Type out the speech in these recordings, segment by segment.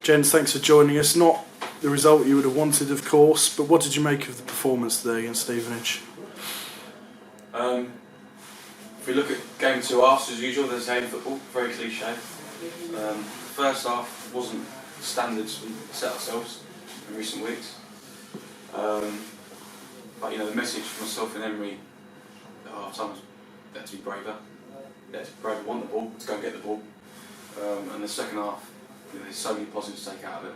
Gents, thanks for joining us. Not the result you would have wanted, of course, but what did you make of the performance today against Stevenage? If we look at game 2 after, as usual, there's game football, very cliche. First half wasn't the standards we set ourselves in recent weeks. But the message from myself and Henry at half time was there to be braver. There to be braver, want the ball, to go and get the ball. And the second half, there's so many positives to take out of it.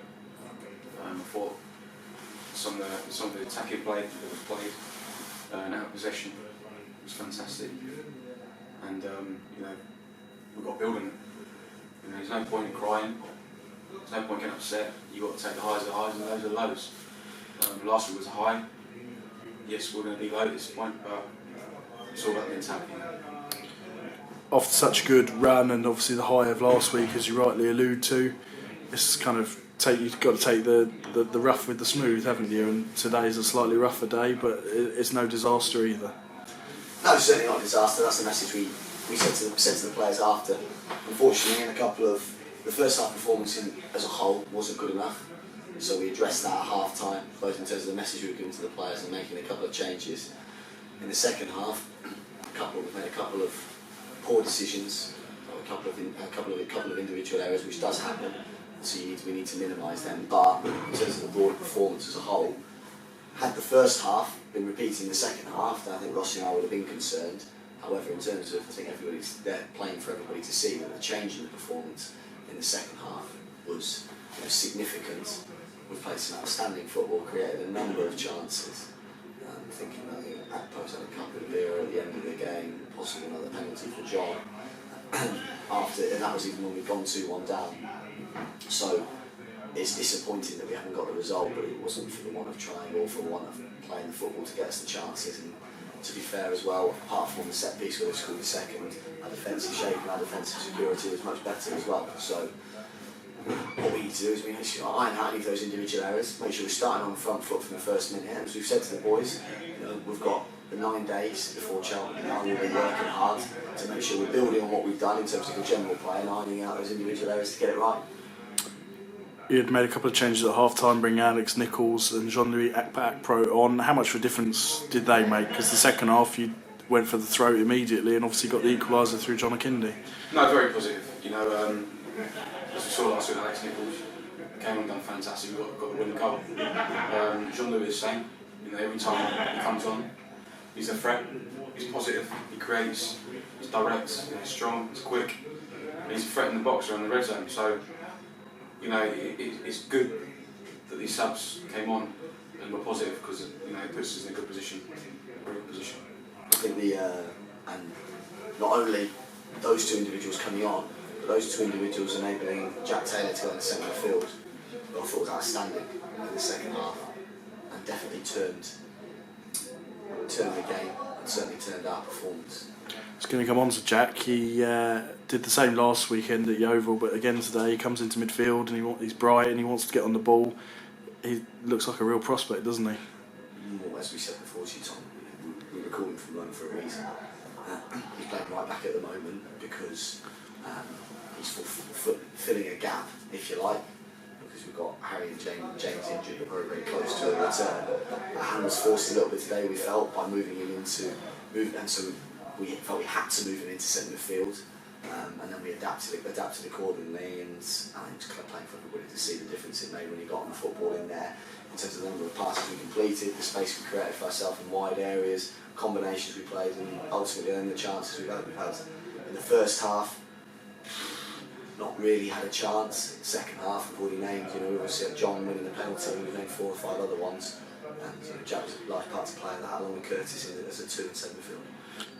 I thought some of the attacking play that was played and out of possession was fantastic. And we've got building it. There's no point in crying. There's no point getting upset. You've got to take the highs and lows are the lows. Last week was a high. Yes, we're going to be low at this point, but it's all about the mentality. After such a good run and obviously the high of last week, as you rightly allude to, it's kind of you've got to take the rough with the smooth, haven't you? And today's a slightly rougher day, but it's no disaster either. No, certainly not a disaster. That's the message we said to the players after. Unfortunately, the first half performance as a whole wasn't good enough, so we addressed that at half time, both in terms of the message we were giving to the players and making a couple of changes. In the second half, we made a couple of poor decisions, a couple of individual errors, which does happen. So we need to minimise them. But in terms of the broader performance as a whole, had the first half been repeating the second half, then I think Rossi and I would have been concerned. However, in terms of, I think everybody's there playing for everybody to see that the change in the performance in the second half was significant. We played some outstanding football, created a number of chances. Thinking that Akpo's had a couple of beer at the end of the game, possibly another penalty for John. And that was even when we'd gone 2-1 down. So it's disappointing that we haven't got the result, but it wasn't for the want of trying or for the want of playing the football to get us the chances. And to be fair as well, apart from the set piece where they scored the second, our defensive shape and our defensive security was much better as well. So what we need to do is we need to iron out any of those individual errors, make sure we're starting on the front foot from the first minute. And as we've said to the boys, we've got the 9 days before Cheltenham now, we'll be working hard to make sure we're building on what we've done in terms of the general play and ironing out those individual errors to get it right. You had made a couple of changes at half-time, bringing Alex Nichols and Jean-Louis Akpro on. How much of a difference did they make? Because the second half you went for the throat immediately and obviously got the equaliser through John Akindi. No, very positive. As we saw last week, Alex Nichols came on, done fantastic. We got the winning goal. Jean-Louis is the same. Every time he comes on, he's a threat. He's positive. He creates. He's direct. He's strong. He's quick. And he's a threat in the box around the red zone. So, it's good that these subs came on and were positive because it puts us in a good position. Very good position. I think and not only those two individuals coming on, but those two individuals enabling Jack Taylor to go in the centre of the field, I thought was outstanding in the second half and definitely turned the game and certainly turned our performance. It's going to come on to Jack. He did the same last weekend at Yeovil, but again today he comes into midfield and he's bright and he wants to get on the ball. He looks like a real prospect, doesn't he? As we said before, Tom, we were calling from London for a reason. He's playing right back at the moment because he's filling a gap, if you like, because we've got Harry and James injured, but very, very close to a return. Our hand was forced a little bit today, we felt, by moving him into and so we felt we had to move him into centre field, and then we adapted accordingly, and I think it was playing for everybody to see the difference it made when he got on the football in there, in terms of the number of passes we completed, the space we created for ourselves in wide areas, combinations we played, and ultimately then the chances we've had. In the first half, not really had a chance. Second half, we've already named, we obviously had John winning the penalty, we've named 4 or 5 other ones, and Jack was a large part to play in that, along with Curtis as a 2 in centre midfield.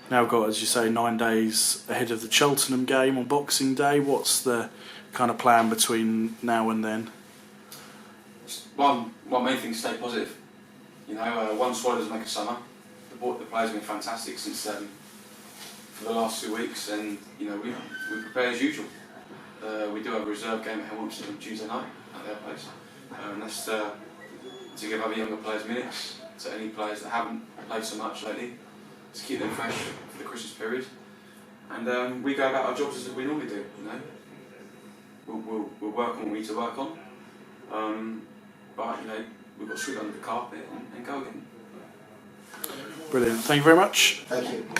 Now got, as you say, 9 days ahead of the Cheltenham game on Boxing Day. What's the kind of plan between now and then? One main thing is stay positive. One swallow doesn't make a summer. The players have been fantastic since for the last 2 weeks, and we prepare as usual. We do have a reserve game at Hamilton on Tuesday night at their place, and that's to give other younger players minutes, to any players that haven't played so much lately, to keep them fresh for the Christmas period. And we go about our jobs as we normally do. We'll work on what we need to work on, But we've got to sweep under the carpet and go again. Brilliant. Thank you very much. Thank you.